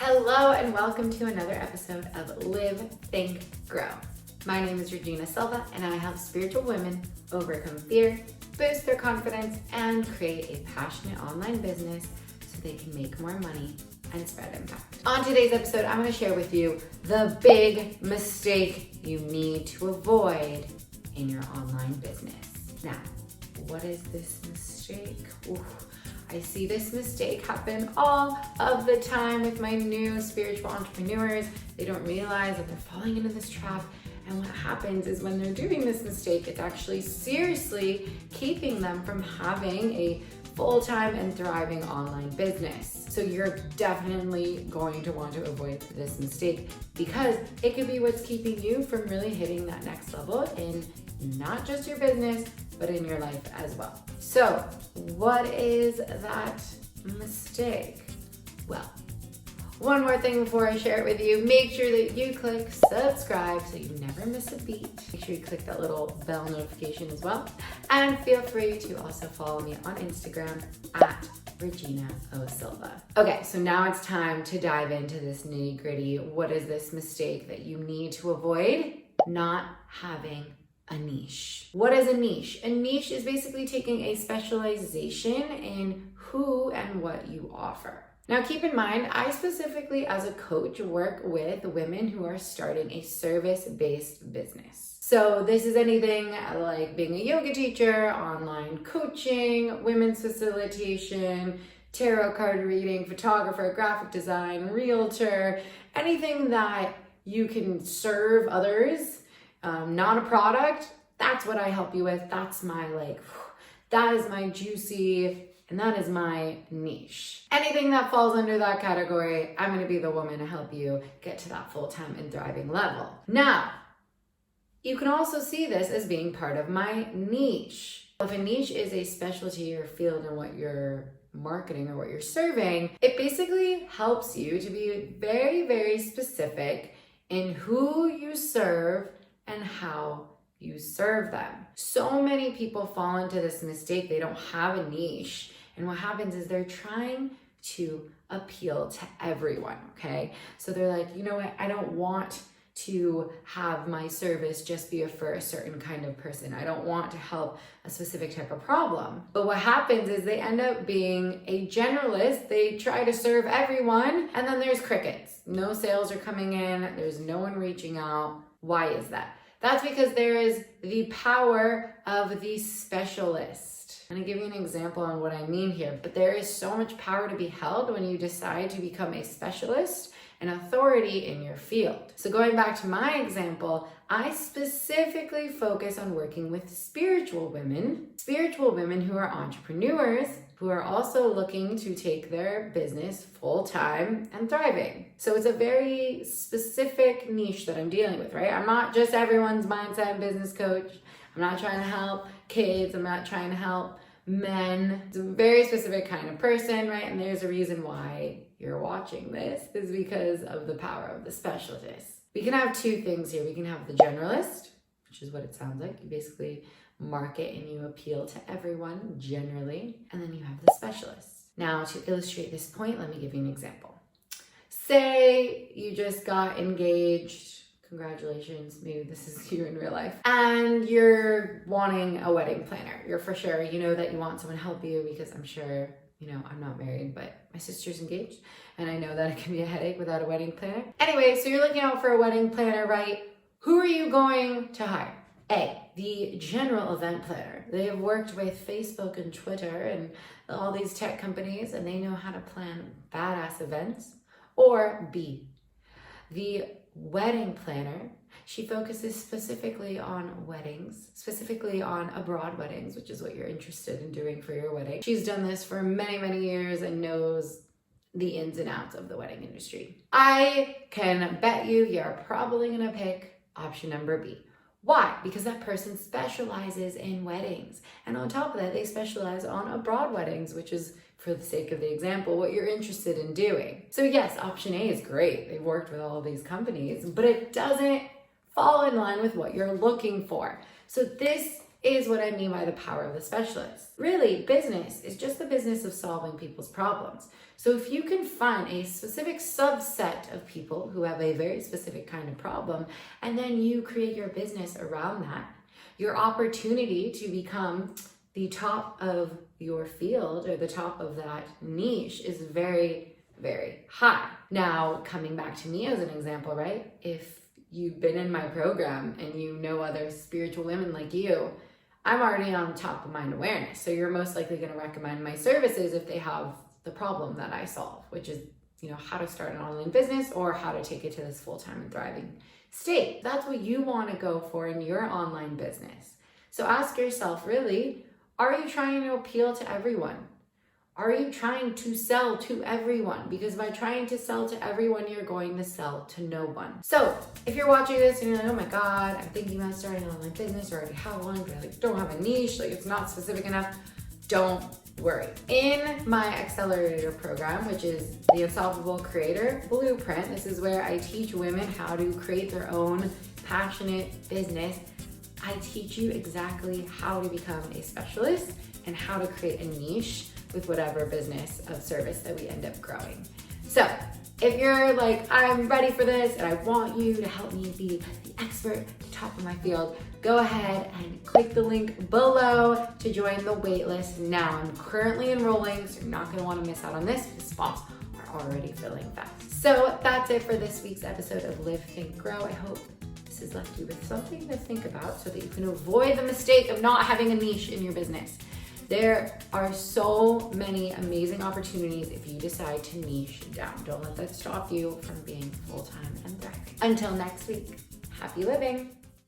Hello and welcome to another episode of Live, Think, Grow. My name is Regina Silva and I help spiritual women overcome fear, boost their confidence, and create a passionate online business so they can make more money and spread impact. On today's episode, I'm going to share with you the big mistake you need to avoid in your online business. Now, what is this mistake? Ooh. I see this mistake happen all of the time with my new spiritual entrepreneurs. They don't realize that they're falling into this trap. And what happens is when they're doing this mistake, it's actually seriously keeping them from having a full-time and thriving online business. So you're definitely going to want to avoid this mistake because it could be what's keeping you from really hitting that next level in not just your business, but in your life as well. So what is that mistake? Well, one more thing before I share it with you, make sure that you click subscribe so you never miss a beat. Make sure you click that little bell notification as well. And feel free to also follow me on Instagram at Regina O. Silva. Okay, so now it's time to dive into this nitty-gritty. What is this mistake that you need to avoid? Not having a niche. What is a niche? A niche is basically taking a specialization in who and what you offer. Now keep in mind, I specifically as a coach work with women who are starting a service-based business. So this is anything like being a yoga teacher, online coaching, women's facilitation, tarot card reading, photographer, graphic design, realtor, anything that you can serve others. Not a product, that's what I help you with. That's my that is my juicy, and that is my niche. Anything that falls under that category, I'm gonna be the woman to help you get to that full-time and thriving level. Now, you can also see this as being part of my niche. If a niche is a specialty or field in what you're marketing or what you're serving, it basically helps you to be very, very specific in who you serve and how you serve them. So many people fall into this mistake. They don't have a niche. And what happens is they're trying to appeal to everyone, okay? So they're like, you know what? I don't want to have my service just be for a certain kind of person. I don't want to help a specific type of problem. But what happens is they end up being a generalist. They try to serve everyone, and then there's crickets. No sales are coming in. There's no one reaching out. Why is that? That's because there is the power of the specialist. I'm gonna give you an example on what I mean here, but there is so much power to be held when you decide to become a specialist, an authority in your field. So going back to my example, I specifically focus on working with spiritual women who are entrepreneurs, who are also looking to take their business full-time and thriving. So it's a very specific niche that I'm dealing with, right? I'm not just everyone's mindset and business coach. I'm not trying to help kids. I'm not trying to help men. It's a very specific kind of person, right? And there's a reason why you're watching this is because of the power of the specialist. We can have two things here. We can have the generalist, which is what it sounds like. You basically market and you appeal to everyone generally, and then you have the specialist. Now to illustrate this point, let me give you an example. Say you just got engaged. Congratulations, maybe this is you in real life. And you're wanting a wedding planner. You're for sure, you know that you want someone to help you because I'm sure, I'm not married, but my sister's engaged and I know that it can be a headache without a wedding planner. Anyway, so you're looking out for a wedding planner, right? Who are you going to hire? A, the general event planner. They have worked with Facebook and Twitter and all these tech companies and they know how to plan badass events. Or B, the wedding planner. She focuses specifically on weddings, specifically on abroad weddings, which is what you're interested in doing for your wedding. She's done this for many, many years and knows the ins and outs of the wedding industry. I can bet you're probably gonna pick option number B. Why? Because that person specializes in weddings. And on top of that, they specialize on abroad weddings, which is, for the sake of the example, what you're interested in doing. So yes, option A is great. They've worked with all of these companies, but it doesn't fall in line with what you're looking for. So this is what I mean by the power of the specialist. Really, business is just the business of solving people's problems. So if you can find a specific subset of people who have a very specific kind of problem, and then you create your business around that, your opportunity to become the top of your field or the top of that niche is very, very high. Now, coming back to me as an example, right? If you've been in my program and you know other spiritual women like you, I'm already on top of mind awareness. So you're most likely going to recommend my services if they have the problem that I solve, which is, how to start an online business or how to take it to this full-time and thriving state. That's what you want to go for in your online business. So ask yourself, really, are you trying to appeal to everyone? Are you trying to sell to everyone? Because by trying to sell to everyone, you're going to sell to no one. So if you're watching this and you're like, oh my God, I'm thinking about starting an online business, or I already have one, but I don't have a niche, it's not specific enough, don't worry. In my accelerator program, which is the Unstoppable Creator Blueprint, this is where I teach women how to create their own passionate business. I teach you exactly how to become a specialist and how to create a niche with whatever business of service that we end up growing. So if you're like, I'm ready for this and I want you to help me be the expert, the top of my field, go ahead and click the link below to join the waitlist now. I'm currently enrolling, so you're not gonna wanna miss out on this. The spots are already filling fast. So that's it for this week's episode of Live, Think, Grow. I hope this has left you with something to think about so that you can avoid the mistake of not having a niche in your business. There are so many amazing opportunities if you decide to niche down. Don't let that stop you from being full-time and thriving. Until next week, happy living.